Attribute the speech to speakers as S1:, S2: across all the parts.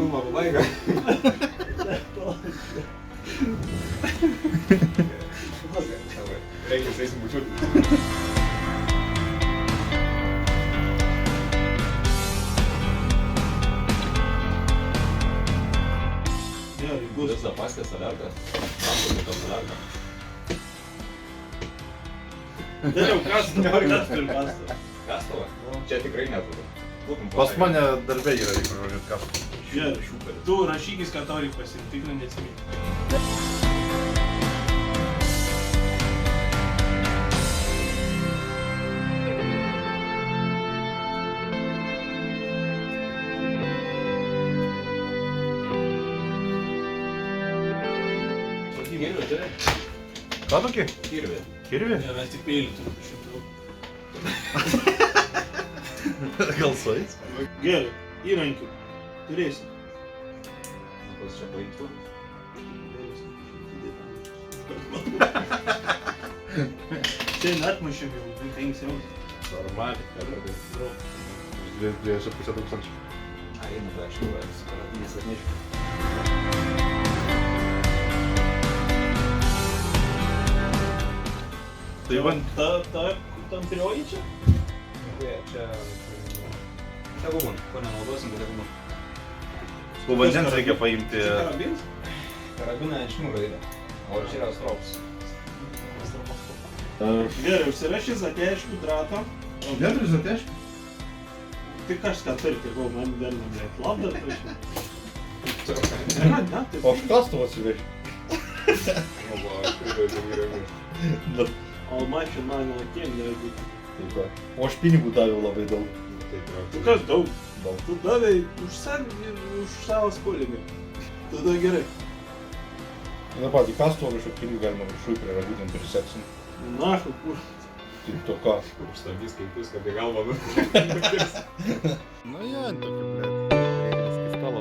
S1: filmo pabaigą. Reikia seisim bučiuoti. Vis zapaskės alertas. Rampas alertas.
S2: Dariau, kas turi kastą?
S1: Kastuvą? Čia tikrai neturiu.
S3: Pas mane darbė yra, jeigu žodžiu, kastą.
S2: Žiūrėk, tu rašykis, kad tau reikia pasitikrinti, neatsimink.
S1: Kirvė turi?
S3: Ką tokį?
S1: Kirvė.
S3: Kirvį?
S2: Ne, mes tik peilį turim šimtų.
S3: Gal suais?
S2: Gerai, įrankių. Turėsim.
S1: Kas čia paimtų?
S2: Šiandien atmušėm jau 5 eurų.
S1: Normaliai.
S3: 2,5 tūkstančių.
S1: Einu, bet aš jau esu karabinės atnešiu.
S2: Tai va, ta tamprioji čia?
S1: Čia gumon, ko nenaudosim, bet gumon.
S3: Po vandens reikia paimti.
S2: Karabinas?
S1: Karabiną ant šniūro yra, o čia yra strops.
S2: Gerai, užsirašys atėškų dratą.
S3: Neturi zateškį?
S2: Tai kažką turi, tai gal man dar neblėt. Labdar, tai čia.
S3: O aš kastuvą atsivešiu.
S2: O mačiu man akiem nebūtų.
S3: O aš pinigų daviau labai daug.
S2: Tu kas daug?
S3: Daug.
S2: Tu davai už save ir už savo skolinį. Tada gerai.
S3: Na patį kastuvą kažkokį pinigų galima viršui prie ragūdėm priseksim.
S2: Nahu, kur?
S3: Taip to ką?
S1: Užstabdys skaitus, kad į galvą
S3: Nu jo, tokį, blėt, reikia skistalo.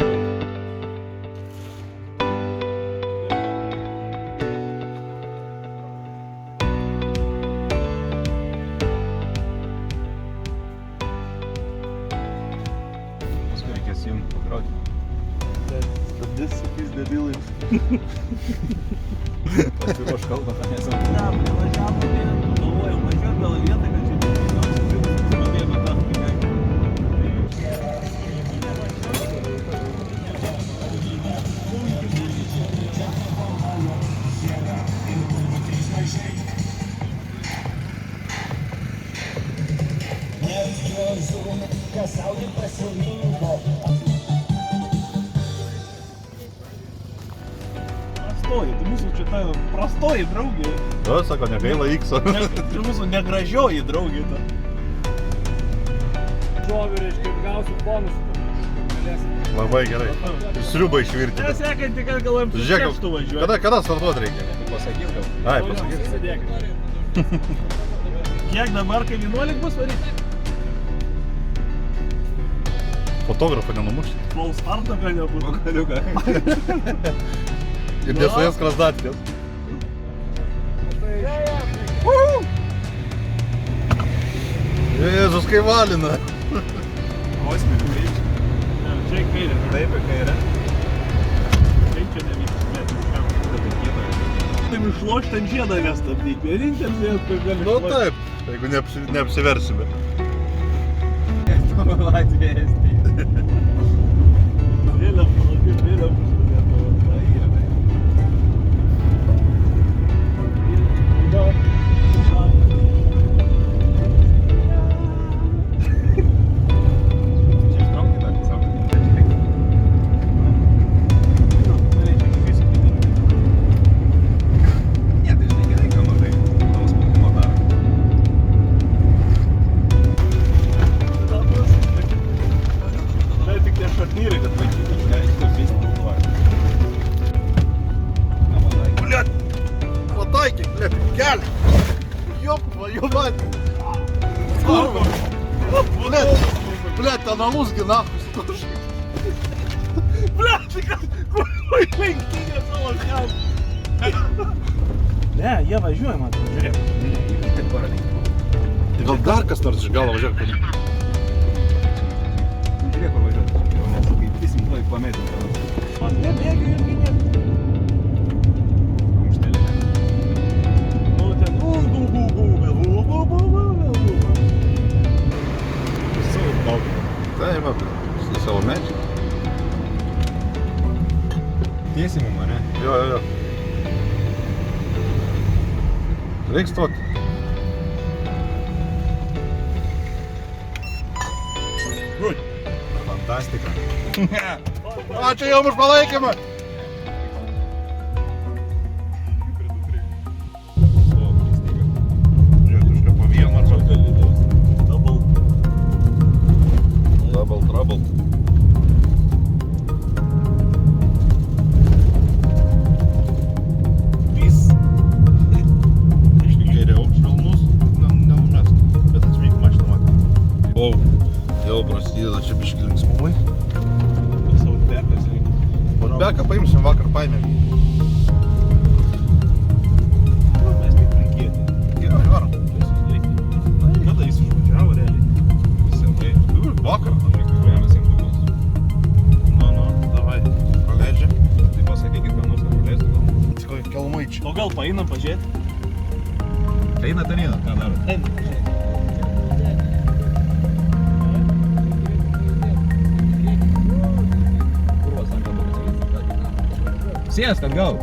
S1: Paskui reikės jums pakrauti.
S2: Stabdys sakys debilais.
S1: Paskui aš kalbą tą nesam.
S2: Na, važiavom, galvojau, važiuot gal vietą, kad čia pabėgo tą pinigą. Prastoji, tai mūsų čia ta prastoji draugė.
S3: O, sako, negaila X-o.
S2: Tai mūsų negražioji draugė ta.
S4: Žovių, reiškia, gausiu bonusų.
S3: Labai gerai. Sriubą išvirti.
S2: Mes sekantį, kad galvojam, su
S3: Žiūrėk,
S2: šeštu važiuoti.
S3: kada startuot reikia?
S1: Tu pasakyk gal.
S3: Ai, pasakyk.
S2: Kiek dabar, kai 11 bus varyti?
S3: Fotografą nenumušti.
S2: Full starto, kad nebūtų.
S1: Kaliuką.
S3: Ir nesuės krasdatkės. Jėzus, kai valina.
S1: Osminių reikia.
S2: Čia į kairę.
S1: Taip, į kairę.
S2: Kaip čia nevyks, bet tai išlošti ant žiedą nestabdyk. Vienintelis, kur gali
S3: Nu taip, jeigu neapsiversime.
S1: Latvija, Estija.
S2: Vėliau, vėliau.
S3: Pataikyk, blėt, kelią! Jop, твою мать! Блядь, аналузги нахуй скушай!
S2: Блядь, tai kas, kur lenktynė savo šiam? Ne, jie važiuoja, man, žiūrėk.
S3: Tai gal dar kas nors iš galo važiuoja?
S1: Žiūrėk, kur važiuoja. Mes kaip 3 minutoj pametėm. Tiesiai mum, ne?
S3: Jo. Reiks stoti.
S1: Fantastika.
S3: Ačiū jums už palaikymą. Žiūrėk, po vieną arba double trouble. Geriau švelnus, neužmes, bet atsvyk mašiną matė. O, jau prasideda čia biški linksmumai.
S2: Savo tekas reikia.
S3: Beką paimsim, vakar paėmėm.
S2: Mes tik reikėti.
S3: Gerai, varom.
S2: Kada jis išvažiavo realiai?
S1: Senai.
S3: Vakar.
S1: Vienas imtuvas.
S3: Nu, davai, praleidžia.
S1: Tai pasakykit, ką nors nepraleistų gal.
S3: Tikoj, kelmaičiai.
S2: O gal paeinam pažiūrėti?
S1: Eina, ten eina, ką daro?
S2: Einam pažiūrėti.
S1: Kurvas ant kalbų. Sėsk atgal.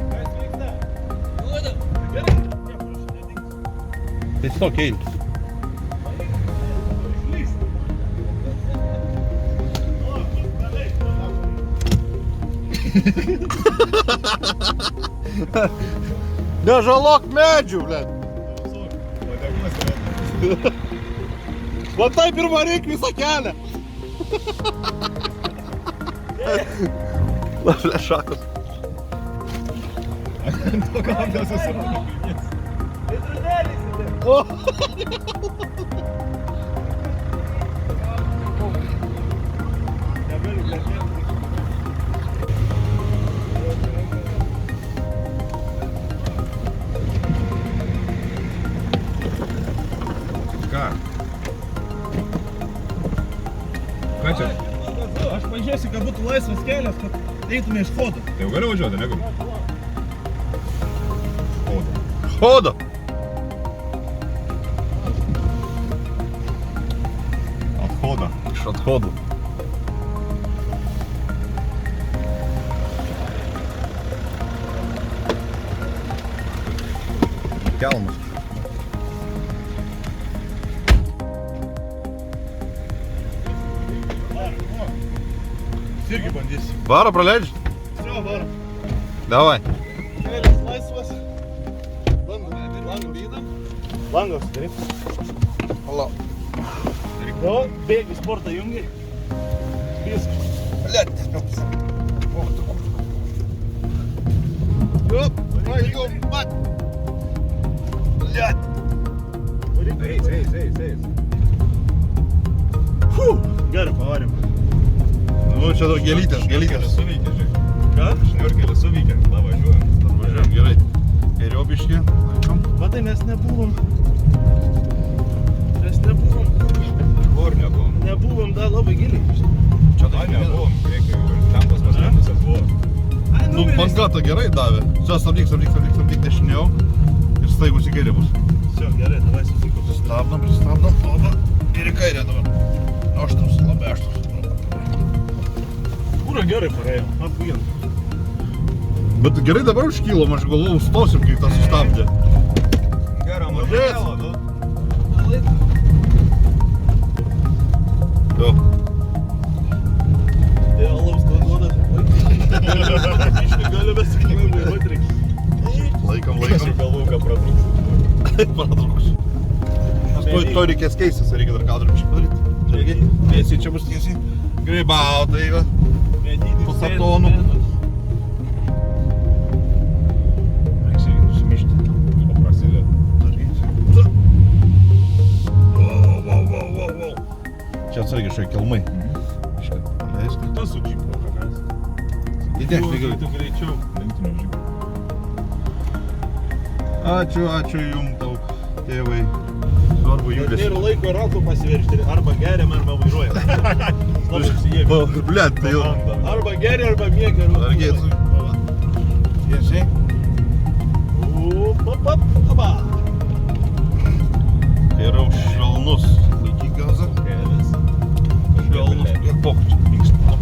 S3: Tiesiog eini. Nežalok medžių, blėt. Va taip ir varyk visą kelią. Va, blėt, šakos. O!
S1: Ką? Ką čia?
S2: Aš pažiūrėsiu, kad būtų laisvas kelias, kad eitume iš foto.
S1: Tai jau gali važiuoti, negaliu?
S3: Хода!
S1: Отхода.
S3: Iš athodų. Kelmas.
S2: Irgi bandysiu.
S3: Varo praleidži?
S2: Все, varom.
S3: Davai.
S2: Kelias laisvas. Langas, taip.
S3: Hala.
S2: Jo, bėgi sportą jungi. Viskas.
S3: Блядь, спёкся. Ох ты курва. Ёп, твою мать. Блядь.
S1: Eis.
S2: Фу, gerai, pavarėm.
S3: Nu, čia dar gėlytės.
S1: Suveikė, žiūrėk.
S2: Ką?
S1: Šniurkelį suveikė. Na, važiuojam.
S3: Važiuojam, gerai. Geriau biškį. Laikom.
S2: Matai, mes nebuvom.
S1: Kur nebuvom?
S2: Nebuvom dar labai giliai.
S3: Čia
S1: Na, nebuvom. Reikia jau. Tempas paskendusias buvo.
S3: Nu, bangata gerai davė. Čia stabdyk dešiniau. Ir staigus į kairę bus.
S2: Все, gerai, davai susiko.
S3: Pristabdom. Oba. Ir į kairę dabar. Aštrus, labai aštrus.
S2: Kūra gerai parėjom. Apgien.
S3: Bet gerai dabar užkylom, aš galvojau, stosim, kai tas sustabdė.
S1: Gerą mažėlą, nu.
S3: Jo.
S2: Tai alaus duoda. Ištai gali besikimai vairuoti reikia.
S3: Laikom.
S1: Galvojau, kad pratrūks.
S3: Pradruks. To reikės keistis, reikia dar kadrą biškį padaryti. Tiesiai čia bus tiesiai. Grybautai, va. Po satonų. Reiks irgi nusimišti.
S1: Paprasilė.
S3: Wow. Čia atsargiai šioje kelmai. Biškį paleisk.
S2: Tas su džipu kažkas.
S3: Įdėk, lygiai.
S2: Tu greičiau.
S1: Lenktinio žygių.
S3: Ačiū jum tau, tėvai. Svarbu judės.
S2: Nėra laiko ratų pasiveršti. Arba geriam, arba vairuojam. Labai apsijėmė.
S3: Blet, tai jau.
S2: Arba geri, arba miega.
S3: Dar gėtų. Tiesiai.
S2: Opa.
S3: Tai yra švelnus. Laikyk gazą. Švelnus. Ir pokyčiai.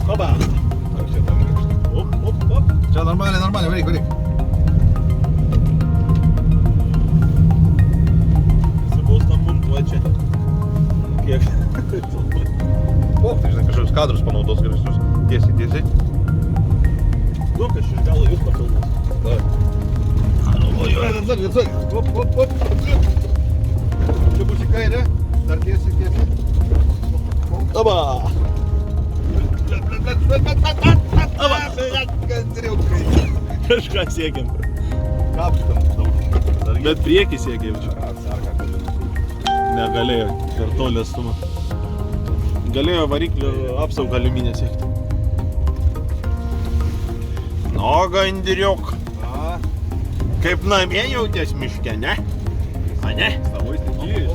S2: Opa.
S1: Ar čia tam grįžti?
S2: Op.
S3: Čia normaliai varyk.
S2: Visi bus tam montuoja čia. Kiek?
S3: O, tai žinai, kažkokius kadrus panaudos geresnius. Tiesiai.
S2: Duok, aš iš galo jūs papildos.
S3: Taip. Atsargiai. Op. Čia bus į kairę. Dar tiesiai.
S2: Aba! Kažką siekiam.
S3: Kapstam daug.
S2: Bet priekį siekiam čia. Negalėjo per tolį atstumą. Galėjo variklio apsaugą aliuminę siekti.
S5: Nu, gandiriuk. Kaip namie jautės miške, ne? A ne?
S1: Savais tikėjais.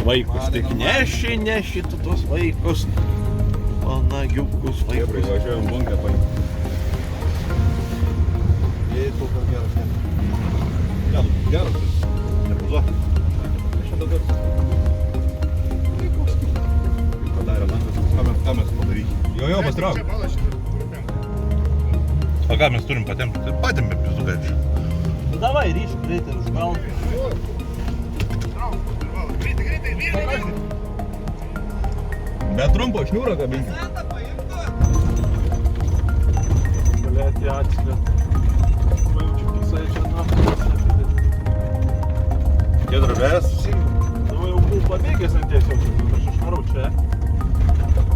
S5: Vaikus tik neši tu tuos vaikus. Panagiukus
S1: Jebrai,
S5: vaikus.
S1: važiuojam bunkę paimti.
S3: Jei tu per geras. Geras. Nepazuok.
S1: Aš čia dabar. Padarė langas.
S3: Ką mes padaryti?
S1: Jo, pastrauk.
S3: O ką mes turim patempti? Tai patempėm pizdu gaičių.
S2: Nu davai, ryšk greitai už galvą.
S1: Be trumpo šniūro kabinti.
S2: Galėti atsklet. Pajaučiu visai čia naftos.
S3: Kėdravės.
S2: Nu jau buvau pabėgęs ant tiesiog, aš išvarau čia.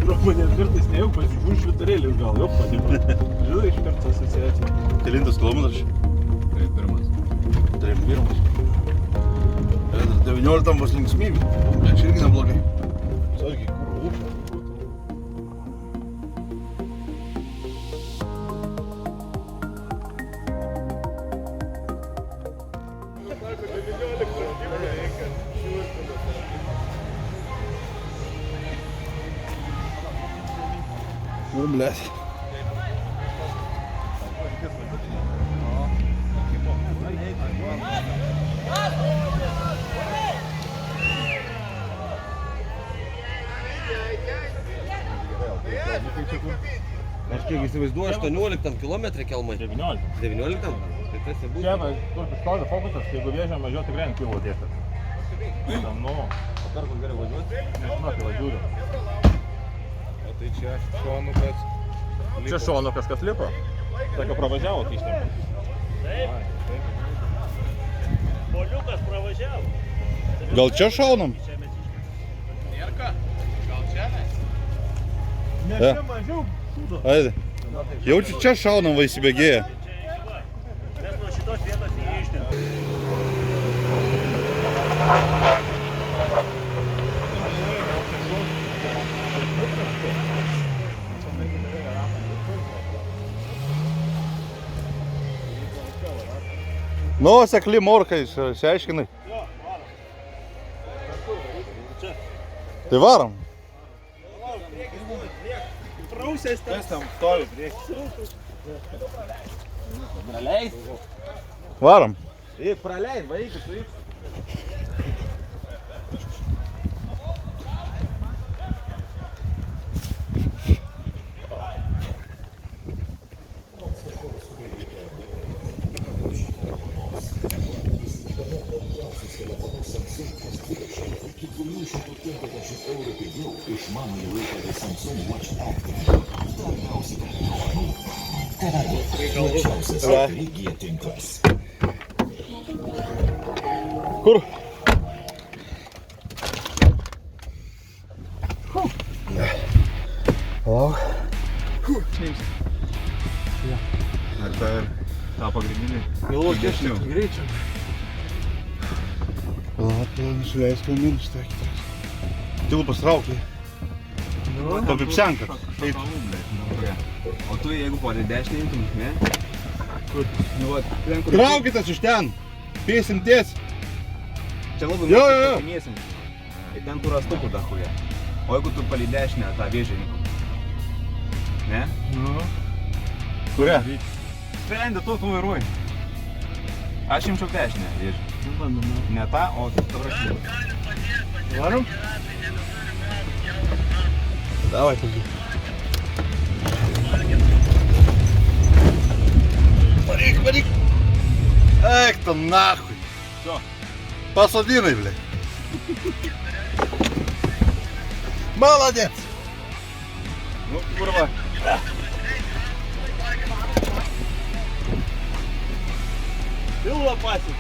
S2: Ir mane kartais nejau pasižiūrų švitarėlį gal, jau padėpa. Žinai, iš karto asociacija.
S3: Kelintas kilometras čia?
S1: Tai pirmas.
S3: 31. 19 bus linksmybių. Čia irgi neblogai. Sargiai, kur upė. Nu, blėt.
S6: Aš kiek įsivaizduoju, 18 kilometrų kelmai.
S2: 19.
S6: 19? Tai tas ir būtų.
S2: Čia, kur stovi fokusas, jeigu vėžiam važiuoti tikrai ant pilo dėtas. Tam, nu,
S1: Patarkus gerai važiuoti.
S2: nežinau, tai važiuoju.
S1: O tai čia šonukas.
S2: Čia šonukas kas lipo. Sako, pravažiavo kištėm.
S4: Boliukas pravažiavo.
S3: Gal čia šaunam?
S2: Ne,
S3: Ja.
S2: čia mažiau šūdo.
S3: Aidai. Jaučiu, čia šaunam va įsibėgėję.
S4: Mes nuo šitos vietos įgrįžtėm.
S3: Nu, sekli morkai, išsiaiškinai. Tai varom.
S2: Prausės ten.
S1: Kas tam stovi prieki?
S2: Praleis.
S3: Varom.
S2: Eik, praleis, vaikai, tu eik.
S3: Kur? Lauk.
S1: Ar tą pagrindinį?
S2: Galvoju,
S1: Dešiniau.
S2: greičiau.
S3: Lauk, nusileisk kaminus, tai kitas. Tilu pastraukiai. Papipsenka.
S1: O tu jeigu po dešinį imtum, ne? Kur? Nu, va, ten kur...
S3: Traukitas iš ten. Pėsim ties.
S1: Čia labai
S3: Jo.
S1: pasimėsim. Tai ten tų rastukų dar kurie. O jeigu tu palį dešinę tą vėžį imtum? Ne?
S3: Kuria?
S1: Sprendė, tu vairuoji. Aš imčiau dešinę vėžį. Ne tą, o tą rašymą.
S2: Varom?
S3: Davai, pažiūrėk. это нахуй.
S2: Всё.
S3: Посадиной, блядь. Молодец.
S1: Ну, курва.
S2: Ты лопатик.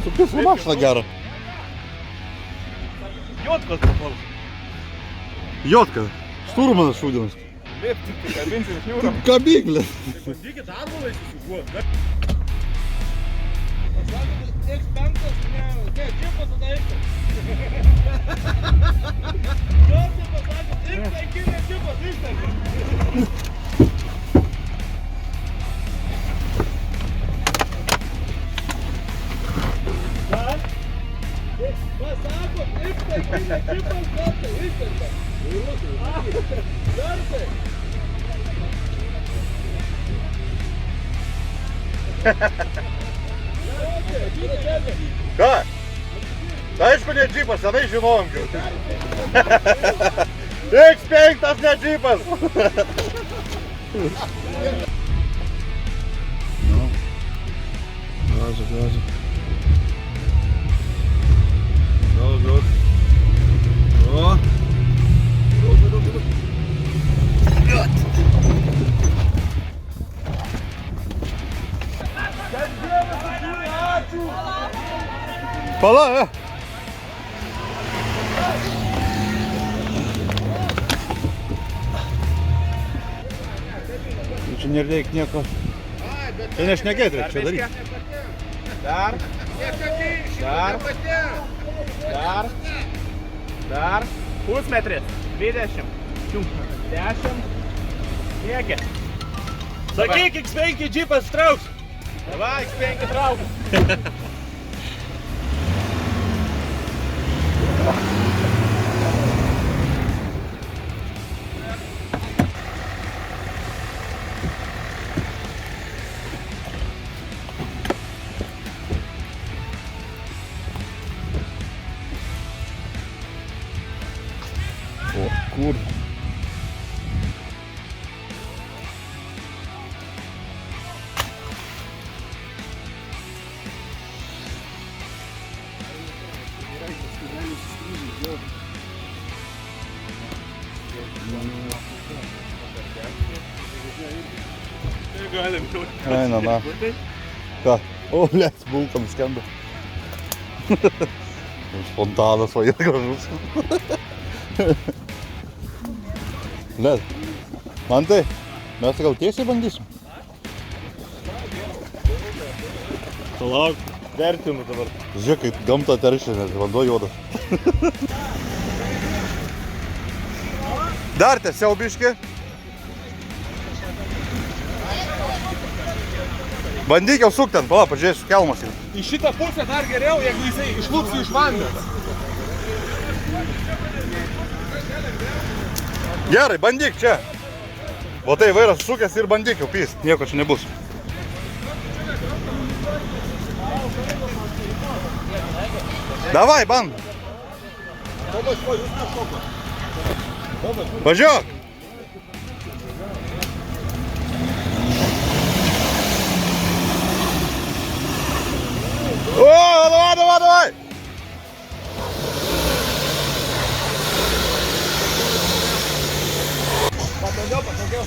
S3: Сука, сломаешь нагара.
S2: Йотка попал.
S3: Йотка. Штурмана Шудинск.
S1: Lipti, kabinsi iš jūros.
S3: Кабик, блядь.
S2: Bandykit atbulais įsiguot.
S3: Ką? Tai aišku, ne džipas, senai žinojom. X5 tas ne džipas. Gazu, gazu. Gazu. O. Pala, ja. Čia nereik nieko. Tai nešnekėt reikia čia daryti.
S1: Dar. Dar. Dar. Dar. Pusmetris. 20. 10. Kiekis.
S2: Sakyk, X5 džipas trauks.
S1: Davai, X5 trauk.
S3: O, kur.
S2: Galim.
S3: Eina, na. Ką? O, blėt, bulkam skamba. Fontanas, o jie gražus. Blėt. Mantai, mes gal tiesiai bandysim?
S2: Palauk, vertinu dabar.
S3: Žiūrėk, kaip gamta teršia, nes vanduo juodas. Dar tiesiau biškį. Bandyk jau suk ten, pala, pažiūrėsiu, kelmas.
S1: Į šitą pusę dar geriau, jeigu jisai išlūks iš vandens.
S3: Gerai, bandyk čia. O tai vairas sukęs ir bandyk jau pys. Nieko čia nebus. Davai, band. Važiuok. O, davai, davai, davai.
S1: Patogiau.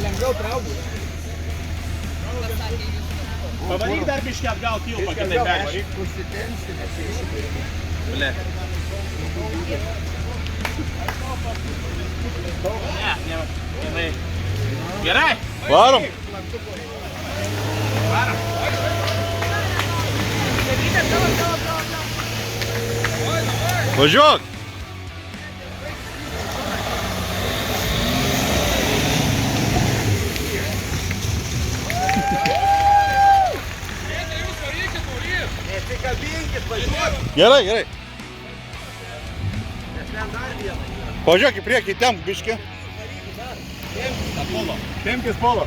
S1: Lengviau traukti.
S2: Pavaryk dar biškį atgal kilpą, kitaip peršyk.
S1: Ble.
S2: Ne. Gerai.
S3: Varom. Važiuok. Gerai, gerai. Važiuok į priekį, temk biškį.
S1: Tempkis polo.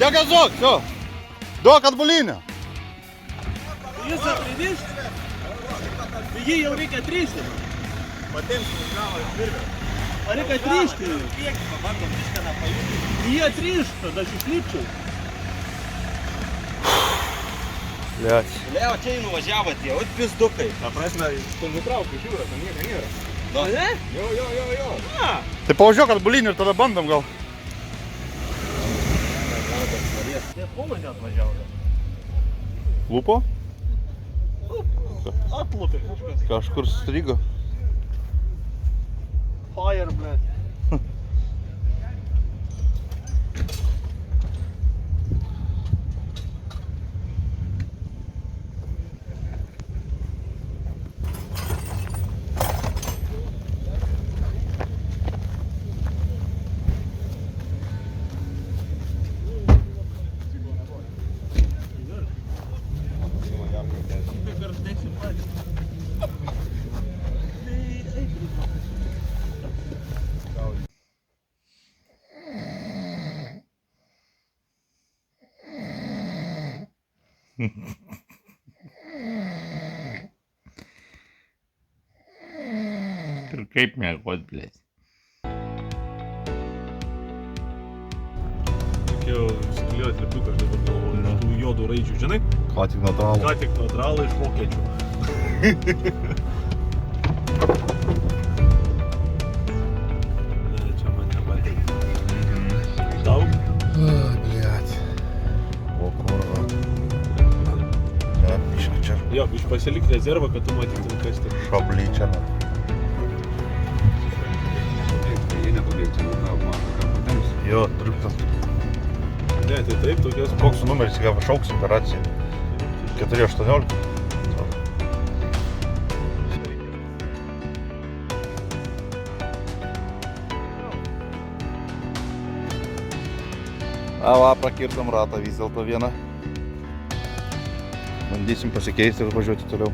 S3: Не газок, все. Duok atbulinę.
S2: Jis atridiš? Jį jau reikia trišti. Ar reikia trišti? Jį atrišt, tada aš išlipčiau.
S3: Блядь.
S6: Leo, čia nuvažiavo tie, ot pizdukai.
S1: Ta prasme, tu nutraukai iš jūros, ten nieko nėra.
S6: Nu, ne?
S1: Jo.
S3: Tai pavažiuok atbulinį ir tada bandom gal.
S4: Net polo neatvažiavo.
S3: Lupo?
S2: Atlupė kažkas.
S3: Kažkur strigo.
S2: Fire, blėt.
S5: Ir kaip mėgot, blėt.
S2: Reikėjo įsiklijuoti lipiuką, aš dabar galvoju, iš tų juodų raidžių, žinai?
S3: Ką tik natūralu.
S2: Ką tik natūralą iš vokiečių. Ne, čia man nepatinka. Daug?
S3: Блядь. O kurva. Ne, biškai čia.
S2: Jo, iš pasilik rezervą, kad tu matytum, kas ten.
S3: Šably čia. Jo, truktas.
S2: Ne, tai taip, tokios...
S3: Koks numeris, ką pašauks operaciją? 418. Va, prakirtam ratą vis dėlto vieną. Bandysim pasikeisti ir važiuoti toliau.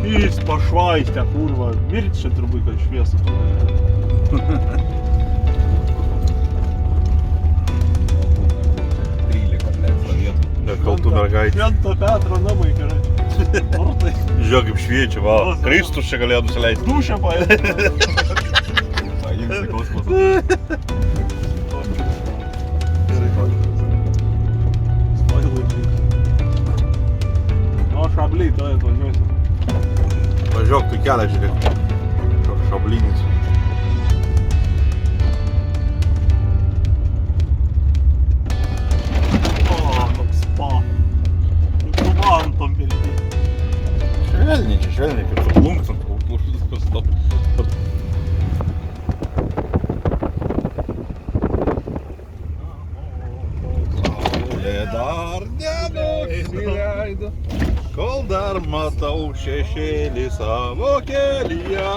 S2: Jis pašvaistė, kurva. Mirti čia turbūt, kad šviesa.
S3: Nekaltų mergaitė.
S2: Švento Petro namai, gerai. Vartai.
S3: Žiūrėk, kaip šviečia, va. Kristus čia galėjo nusileisti.
S2: Dušę paėmė.
S1: Pajungsi kosmosą.
S2: O, šabliai, to atvažiuosim.
S3: Važiuok, tu kelią žiūrėk. Šablynis.
S2: O, toks spa. Tu man tom pelti.
S3: Švelniai, kaip tu plunksant. Saulė dar nenusileido, kol dar matau šešėlį savo kelyje.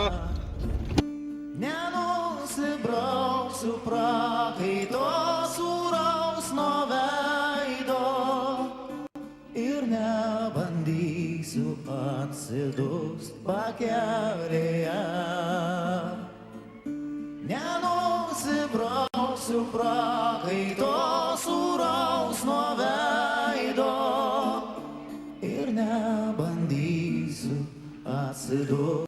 S7: Nenusibrauksiu prakaito sūraus nuo veido ir nebandysiu atsidust pakelėje. Nenusibrauksiu prakaito sūraus nuo veido ir nebandysiu atsidust